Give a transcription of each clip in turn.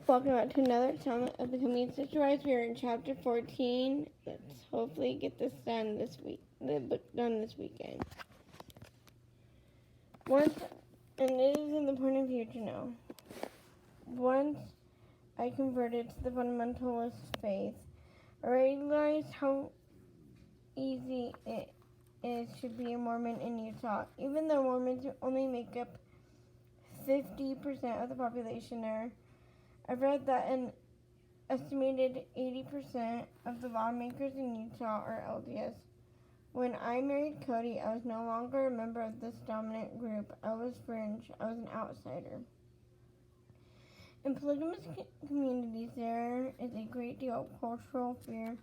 Welcome back to another installment of Becoming Situarized. We are in chapter 14. Let's hopefully get this done this week. The book done this weekend. Once, and it is in the point of view to know. Once I converted to the fundamentalist faith, I realized how easy it is to be a Mormon in Utah. Even though Mormons only make up 50% of the population there, I've read that an estimated 80% of the lawmakers in Utah are LDS. When I married Cody, I was no longer a member of this dominant group. I was fringe. I was an outsider. In polygamous communities, there is a great deal of cultural fear.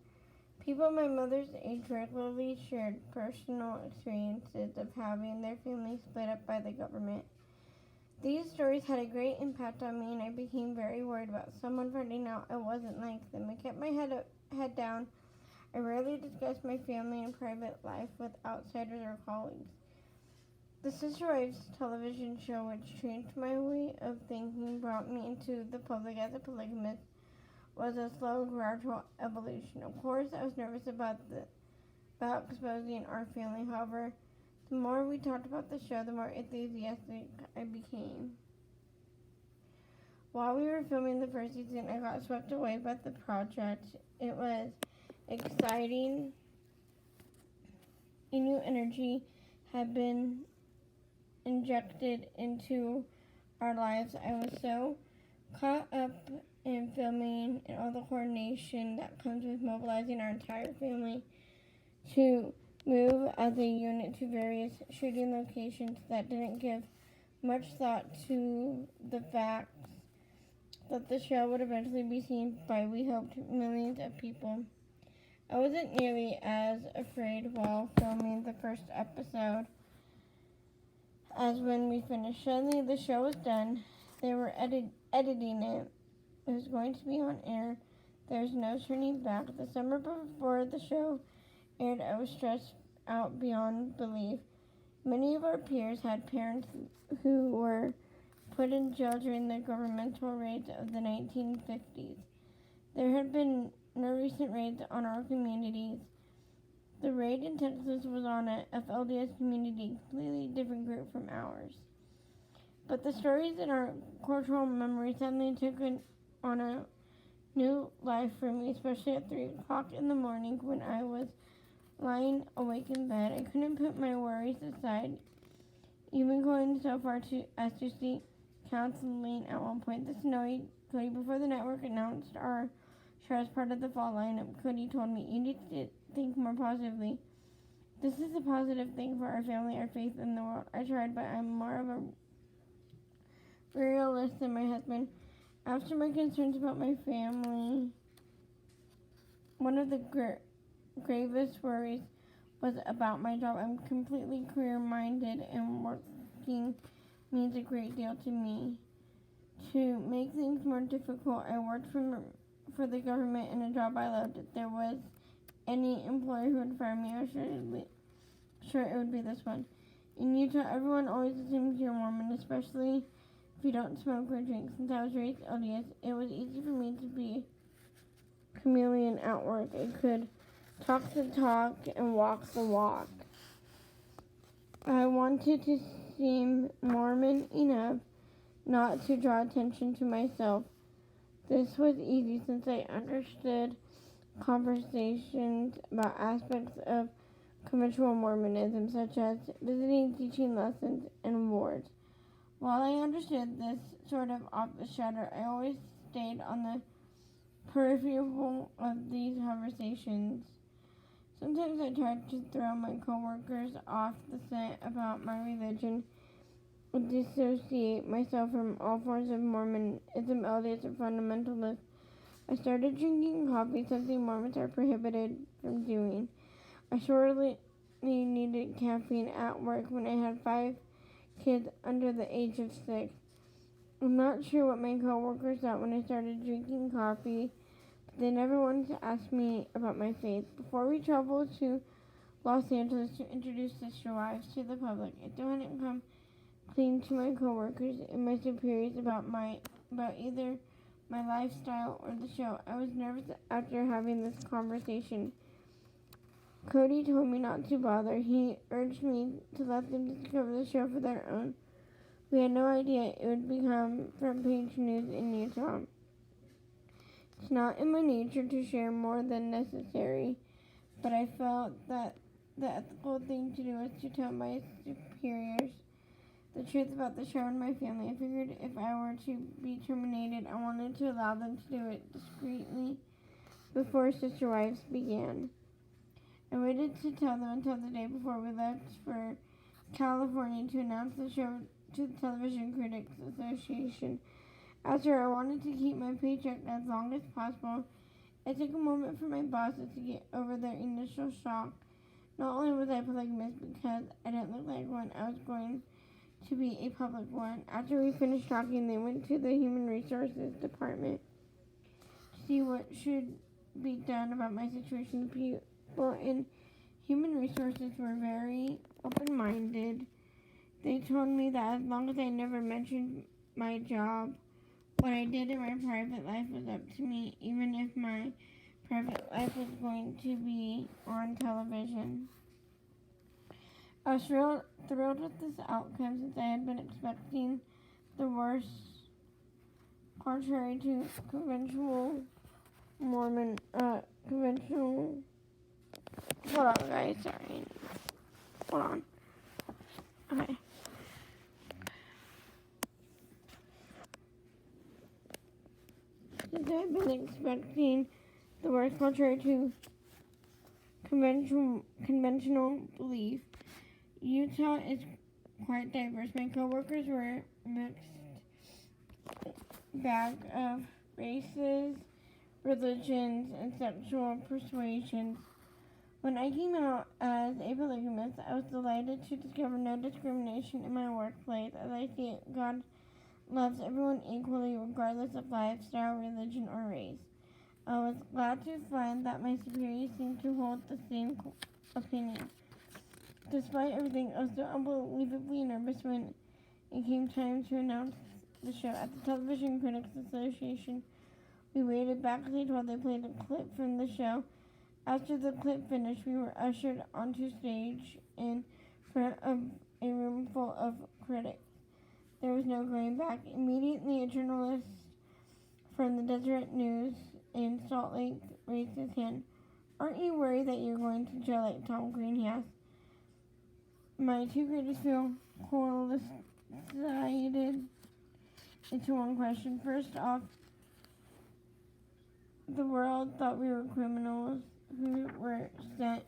People my mother's age regularly shared personal experiences of having their family split up by the government. These stories had a great impact on me, and I became very worried about someone finding out I wasn't like them. I kept my head down. I rarely discussed my family and private life with outsiders or colleagues. The Sister Wives television show, which changed my way of thinking, brought me into the public as a polygamist, was a slow, gradual evolution. Of course, I was nervous about exposing our family. However, the more we talked about the show, the more enthusiastic I became. While we were filming the first season, I got swept away by the project. It was exciting. A new energy had been injected into our lives. I was so caught up in filming and all the coordination that comes with mobilizing our entire family to move as a unit to various shooting locations that didn't give much thought to the fact that the show would eventually be seen by, we hoped, millions of people. I wasn't nearly as afraid while filming the first episode as when we finished. Suddenly the show was done. They were editing it. It was going to be on air. There was no turning back. The summer before the show aired, I was stressed out beyond belief. Many of our peers had parents who were put in jail during the governmental raids of the 1950s. There had been no recent raids on our communities. The raid in Texas was on a FLDS community, completely different group from ours. But the stories in our cultural memory suddenly took on a new life for me, especially at 3 o'clock in the morning when I was lying awake in bed. I couldn't put my worries aside, even going so far as to seek counseling at one point. This annoyed Cody. Before the network announced our show as part of the fall lineup, Cody told me, "You need to think more positively. This is a positive thing for our family, our faith in the world." I tried, but I'm more of a realist than my husband. After my concerns about my family, one of the gravest worries was about my job. I'm completely career-minded, and working means a great deal to me. To make things more difficult, I worked for the government in a job I loved. If there was any employer who would fire me, I was sure it would be this one. In Utah, everyone always assumes you're Mormon, especially if you don't smoke or drink. Since I was raised LDS, it was easy for me to be a chameleon at work. I could talk the talk and walk the walk. I wanted to seem Mormon enough not to draw attention to myself. This was easy since I understood conversations about aspects of conventional Mormonism, such as visiting, teaching lessons, and wards. While I understood this sort of office chatter, I always stayed on the peripheral of these conversations. Sometimes I tried to throw my coworkers off the scent about my religion and dissociate myself from all forms of Mormonism, LDS, or fundamentalism. I started drinking coffee, something Mormons are prohibited from doing. I sorely needed caffeine at work when I had 5 kids under the age of 6. I'm not sure what my coworkers thought when I started drinking coffee, but they never wanted to ask me about my faith. Before we traveled to Los Angeles to introduce Sister Wives to the public, I still hadn't come clean to my coworkers and my superiors about either my lifestyle, or the show. I was nervous after having this conversation. Cody told me not to bother. He urged me to let them discover the show for their own. We had no idea it would become front page news in Utah. It's not in my nature to share more than necessary, but I felt that the ethical thing to do was to tell my superiors the truth about the show and my family. I figured if I were to be terminated, I wanted to allow them to do it discreetly before Sister Wives began. I waited to tell them until the day before we left for California to announce the show to the Television Critics Association. After I wanted to keep my paycheck as long as possible, I took a moment for my bosses to get over their initial shock. Not only was I polygamous because I didn't look like one, I was going to be a public one. After we finished talking, they went to the Human Resources Department to see what should be done about my situation. People in Human Resources were very open-minded. They told me that as long as I never mentioned my job, what I did in my private life was up to me, even if my private life was going to be on television. I was thrilled with this outcome since I had been expecting the worst, contrary to conventional Mormon, conventional, hold on guys, sorry, hold on, okay. Since I had been expecting the worst, contrary to conventional belief, Utah is quite diverse. My coworkers were a mixed bag of races, religions, and sexual persuasions. When I came out as a polygamist, I was delighted to discover no discrimination in my workplace. As I see it, God loves everyone equally, regardless of lifestyle, religion, or race. I was glad to find that my superiors seemed to hold the same opinion. Despite everything, I was so unbelievably nervous when it came time to announce the show. At the Television Critics Association, we waited backstage while they played a clip from the show. After the clip finished, we were ushered onto stage in front of a room full of critics. There was no going back. Immediately, a journalist from the Deseret News in Salt Lake raised his hand. "Aren't you worried that you're going to jail like Tom Green?" he asked. My two greatest fears coincided into one question. First off, the world thought we were criminals who were sent.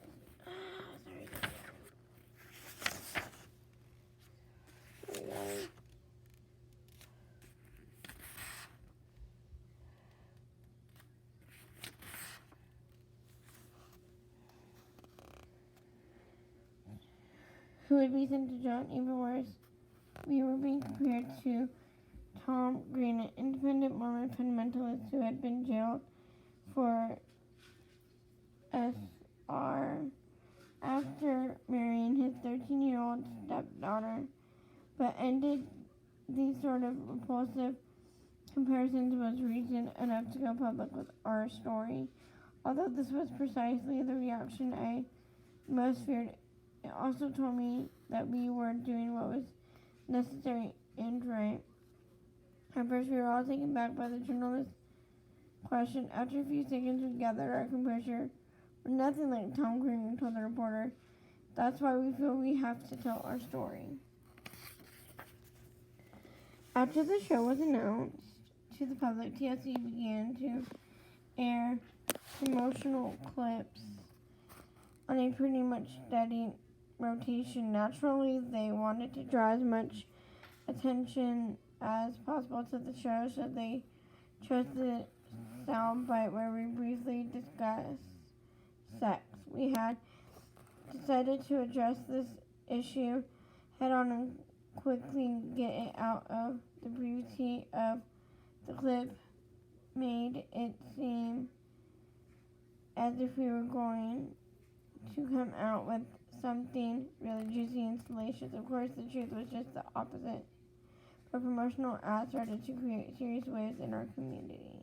Who would be sent to jail. Even worse, we were being compared to Tom Green, an independent Mormon fundamentalist who had been jailed for SR after marrying his 13-year-old stepdaughter, but ended these sort of repulsive comparisons was reason enough to go public with our story. Although this was precisely the reaction I most feared, it also told me that we were doing what was necessary and right. At first, we were all taken back by the journalist's question. After a few seconds, we gathered our composure. "We're nothing like Tom Green," told the reporter. "That's why we feel we have to tell our story." After the show was announced to the public, TLC began to air promotional clips on a pretty much steady rotation. Naturally, they wanted to draw as much attention as possible to the show, so they chose the soundbite where we briefly discussed sex. We had decided to address this issue head on and quickly get it out of the brevity of the clip made it seem as if we were going to come out with something really juicy and salacious. Of course, the truth was just the opposite. where promotional ads started to create serious waves in our community.